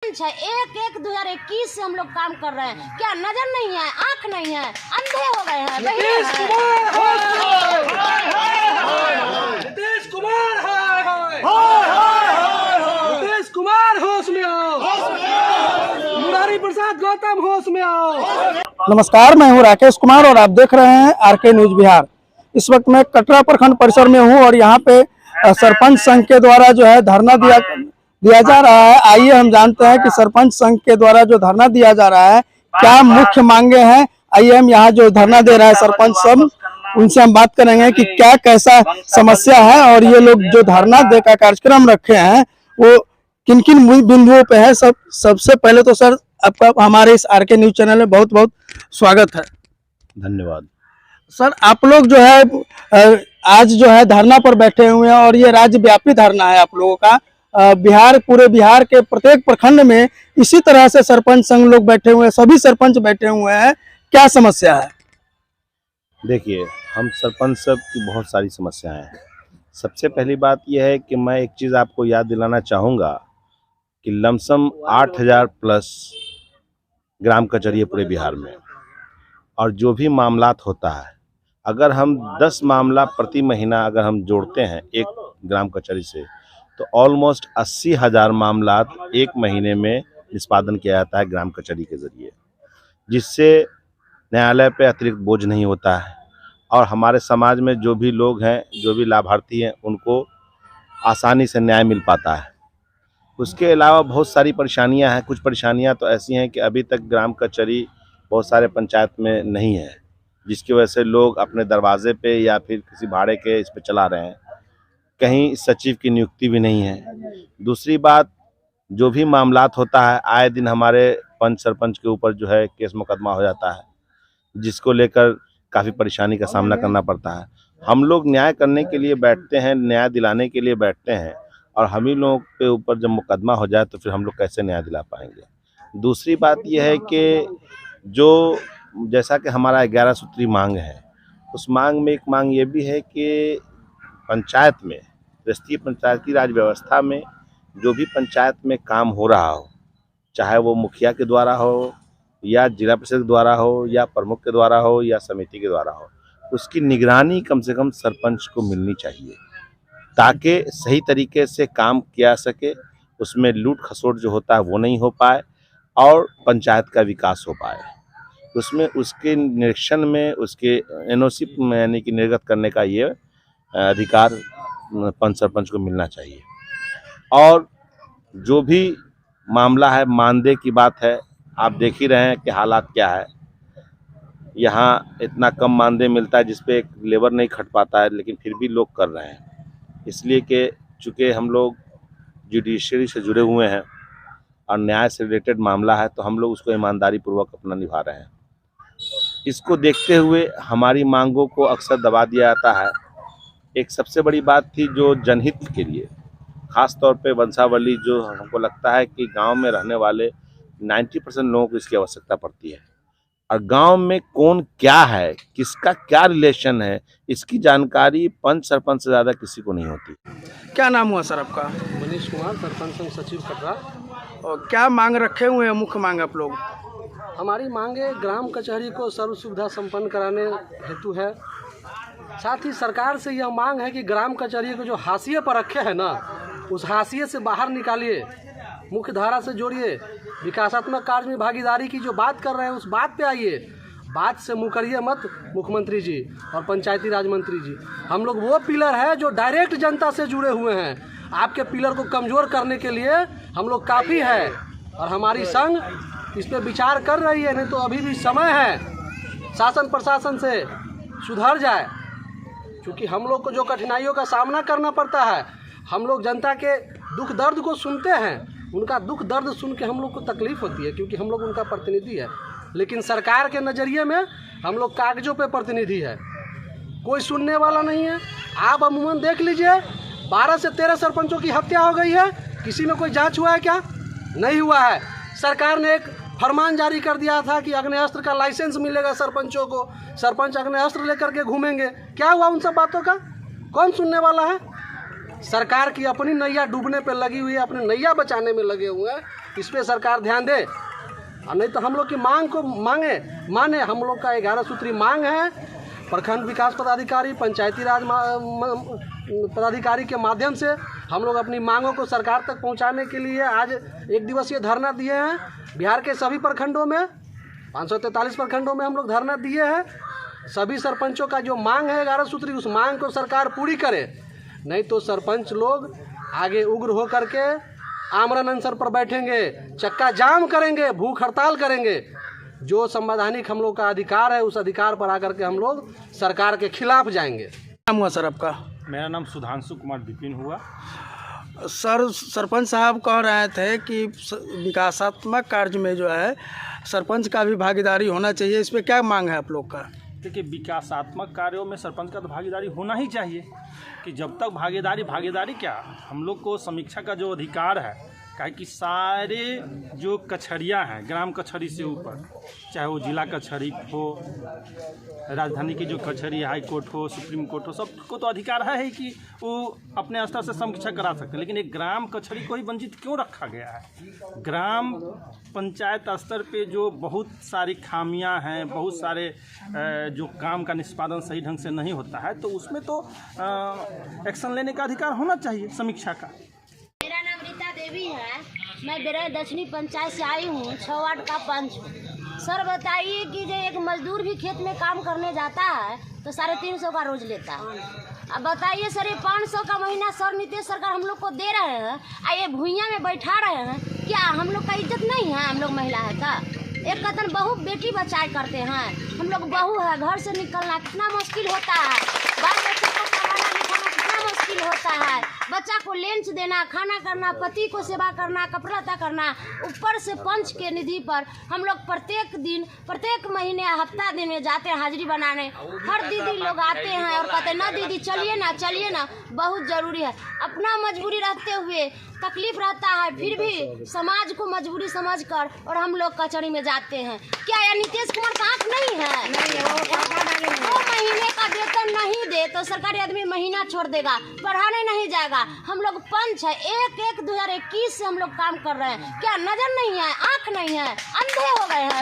सरपंच है, 1/1/2021 से हम लोग काम कर रहे हैं। क्या नजर नहीं है, आंख नहीं है, अंधे हो गए हैं? नीतीश कुमार होश में आओ, मुरारी प्रसाद गौतम होश में आओ। नमस्कार, मैं हूं राकेश कुमार और आप देख रहे हैं आरके न्यूज बिहार। इस वक्त मैं कटरा प्रखंड परिसर में हूं और यहां पे सरपंच संघ के द्वारा जो है धरना दिया जा रहा है। आइए हम जानते हैं कि सरपंच संघ के द्वारा जो धरना दिया जा रहा है क्या मुख्य मांगे हैं। आइए हम यहाँ जो धरना दे रहा है सरपंच संघ, उनसे हम बात करेंगे कि क्या कैसा समस्या है और ये लोग जो धरना दे का कार्यक्रम रखे हैं वो किन किन बिंदुओं पे है। सबसे पहले तो सर आपका हमारे इस आरके न्यूज चैनल में बहुत बहुत स्वागत है। धन्यवाद सर। आप लोग जो है आज जो है धरना पर बैठे हुए हैं और ये राज्यव्यापी धरना है आप लोगों का। पूरे बिहार के प्रत्येक प्रखंड में इसी तरह से सरपंच संघ लोग बैठे हुए हैं, सभी सरपंच बैठे हुए हैं। क्या समस्या है? देखिए, हम सरपंच सब की बहुत सारी समस्याएं हैं। सबसे पहली बात यह है कि मैं एक चीज़ आपको याद दिलाना चाहूँगा कि लमसम 8000 प्लस ग्राम कचहरी है पूरे बिहार में, और जो भी मामलात होता है, अगर हम 10 मामला प्रति महीना अगर हम जोड़ते हैं एक ग्राम कचहरी से, तो ऑलमोस्ट 80,000 मामलात एक महीने में निष्पादन किया जाता है ग्राम कचहरी के जरिए, जिससे न्यायालय पे अतिरिक्त बोझ नहीं होता है और हमारे समाज में जो भी लोग हैं, जो भी लाभार्थी हैं, उनको आसानी से न्याय मिल पाता है। उसके अलावा बहुत सारी परेशानियां हैं। कुछ परेशानियां तो ऐसी हैं कि अभी तक ग्राम कचहरी बहुत सारे पंचायत में नहीं है, जिसकी वजह से लोग अपने दरवाजे पे या फिर किसी भाड़े के इस पे चला रहे हैं। कहीं सचिव की नियुक्ति भी नहीं है। दूसरी बात, जो भी मामलात होता है, आए दिन हमारे पंच सरपंच के ऊपर जो है केस मुकदमा हो जाता है, जिसको लेकर काफ़ी परेशानी का सामना करना पड़ता है। हम लोग न्याय करने के लिए बैठते हैं, न्याय दिलाने के लिए बैठते हैं, और हम ही लोगों के ऊपर जब मुकदमा हो जाए तो फिर हम लोग कैसे न्याय दिला पाएंगे। दूसरी बात यह है कि जो जैसा कि हमारा 11 सूत्री मांग है, उस मांग में एक मांग ये भी है कि पंचायत में, राष्ट्रीय पंचायती राज व्यवस्था में जो भी पंचायत में काम हो रहा हो, चाहे वो मुखिया के द्वारा हो या जिला परिषद के द्वारा हो या प्रमुख के द्वारा हो या समिति के द्वारा हो, उसकी निगरानी कम से कम सरपंच को मिलनी चाहिए, ताकि सही तरीके से काम किया सके, उसमें लूट खसोट जो होता है वो नहीं हो पाए और पंचायत का विकास हो पाए। उसमें उसके निरीक्षण में, उसके एनओसी यानी कि निर्गत करने का ये अधिकार पंच सरपंच को मिलना चाहिए। और जो भी मामला है, मानदेय की बात है, आप देख ही रहे हैं कि हालात क्या है। यहाँ इतना कम मानदेय मिलता है जिसपे एक लेबर नहीं खट पाता है, लेकिन फिर भी लोग कर रहे हैं। इसलिए कि चूँकि हम लोग जुडिशरी से जुड़े हुए हैं और न्याय से रिलेटेड मामला है, तो हम लोग उसको ईमानदारी पूर्वक अपना निभा रहे हैं। इसको देखते हुए हमारी मांगों को अक्सर दबा दिया जाता है। एक सबसे बड़ी बात थी जो जनहित के लिए, ख़ास तौर पे वंशावली, जो हमको लगता है कि गांव में रहने वाले 90% लोगों को इसकी आवश्यकता पड़ती है, और गांव में कौन क्या है, किसका क्या रिलेशन है, इसकी जानकारी पंच सरपंच से ज़्यादा किसी को नहीं होती। क्या नाम हुआ सर आपका? मनीष कुमार, सरपंच संघ सचिव कटरा। और क्या मांग रखे हुए हैं, मुख्य मांग आप लोग? हमारी मांगे ग्राम कचहरी को सर्व सुविधा संपन्न कराने हेतु है। साथ ही सरकार से यह मांग है कि ग्राम कचहरी को जो हाशिए पर रखे हैं ना, उस हाशिए से बाहर निकालिए, मुख्य धारा से जोड़िए, विकासात्मक कार्य में भागीदारी की जो बात कर रहे हैं उस बात पे आइए। बात से मुकरिए मत मुख्यमंत्री जी और पंचायती राज मंत्री जी। हम लोग वो पिलर है जो डायरेक्ट जनता से जुड़े हुए हैं। आपके पिलर को कमज़ोर करने के लिए हम लोग काफ़ी है, और हमारी संघ इस पर विचार कर रही है। नहीं तो अभी भी समय है, शासन प्रशासन से सुधर जाए, क्योंकि हम लोग को जो कठिनाइयों का सामना करना पड़ता है, हम लोग जनता के दुख दर्द को सुनते हैं। उनका दुख दर्द सुन के हम लोग को तकलीफ़ होती है, क्योंकि हम लोग उनका प्रतिनिधि है। लेकिन सरकार के नज़रिए में हम लोग कागज़ों पे प्रतिनिधि है, कोई सुनने वाला नहीं है। आप अमूमन देख लीजिए, 12 से 13 सरपंचों की हत्या हो गई है। किसी में कोई जांच हुआ है क्या? नहीं हुआ है। सरकार ने एक फरमान जारी कर दिया था कि अग्नेस्त्र का लाइसेंस मिलेगा सरपंचों को, सरपंच अग्नेस्त्र लेकर के घूमेंगे। क्या हुआ उन सब बातों का? कौन सुनने वाला है? सरकार की अपनी नैया डूबने पे लगी हुई है, अपनी नैया बचाने में लगे हुए हैं। इस पे सरकार ध्यान दे, और नहीं तो हम लोग की मांग को माने। हम लोग का 11 सूत्री मांग है। प्रखंड विकास पदाधिकारी, पंचायती राज पदाधिकारी के माध्यम से हम लोग अपनी मांगों को सरकार तक पहुंचाने के लिए आज 1 दिवसीय धरना दिए हैं। बिहार के सभी प्रखंडों में 543 प्रखंडों में हम लोग धरना दिए हैं। सभी सरपंचों का जो मांग है 11 सूत्री, उस मांग को सरकार पूरी करे, नहीं तो सरपंच लोग आगे उग्र हो करके आमरण अनशन पर बैठेंगे, चक्का जाम करेंगे, भूख हड़ताल करेंगे। जो संवैधानिक हम लोग का अधिकार है, उस अधिकार पर आकर के हम लोग सरकार के खिलाफ जाएंगे। नाम हुआ सर आपका? मेरा नाम सुधांशु कुमार विपिन हुआ। सर, सरपंच साहब कह रहे थे कि विकासात्मक कार्य में जो है सरपंच का भी भागीदारी होना चाहिए, इस पर क्या मांग है आप लोग का? देखिए, विकासात्मक कार्यों में सरपंच का तो भागीदारी होना ही चाहिए कि जब तक भागीदारी क्या, हम लोग को समीक्षा का जो अधिकार है, काहे कि सारे जो कचहरियाँ हैं, ग्राम कचहरी से ऊपर, चाहे वो जिला कचहरी हो, राजधानी की जो कचहरी, हाई कोर्ट हो, सुप्रीम कोर्ट हो, सबको तो अधिकार है ही कि वो अपने स्तर से समीक्षा करा सकते हैं। लेकिन एक ग्राम कचहरी को ही वंचित क्यों रखा गया है? ग्राम पंचायत स्तर पे जो बहुत सारी खामियां हैं, बहुत सारे जो काम का निष्पादन सही ढंग से नहीं होता है, तो उसमें तो एक्शन लेने का अधिकार होना चाहिए, समीक्षा का। मेरा नाम रीता देवी है। मैं बेरई दक्षिणी पंचायत से आई हूँ, 6 वार्ड का पंच हूँ। सर बताइए कि जो एक मजदूर भी खेत में काम करने जाता है तो 350 का रोज लेता है। अब बताइए सर, ये 500 का महीना सर नीतीश सरकार हम लोग को दे रहे हैं, ये भुइयाँ में बैठा रहे हैं। क्या हम लोग का इज्जत नहीं है? हम लोग महिला है का? एक कतन बहू बेटी बचाए करते हैं, हम लोग बहू है, घर से निकलना कितना मुश्किल होता है, बाल बच्चे को पढ़ाना लिखाना कितना मुश्किल होता है, बच्चा को लंच देना, खाना करना, पति को सेवा करना, कपड़ा लत्ता करना, ऊपर से पंच के निधि पर हम लोग प्रत्येक दिन, प्रत्येक महीने, हफ्ता दिन में जाते हैं हाजिरी बनाने। हर दीदी लोग आते हैं और कहते हैं ना दीदी चलिए ना, बहुत ज़रूरी है। अपना मजबूरी रहते हुए तकलीफ रहता है, फिर भी समाज को मजबूरी समझकर और हम लोग कचहरी में जाते हैं। क्या यह नीतीश कुमार का आँख नहीं है? वो महीने का वेतन नहीं दे तो सरकारी आदमी महीना छोड़ देगा, पढ़ाने नहीं जाएगा। हम लोग पंच है, 1/1/2021 से हम लोग काम कर रहे हैं। क्या नजर नहीं है, आँख नहीं है, अंधे हो गए हैं?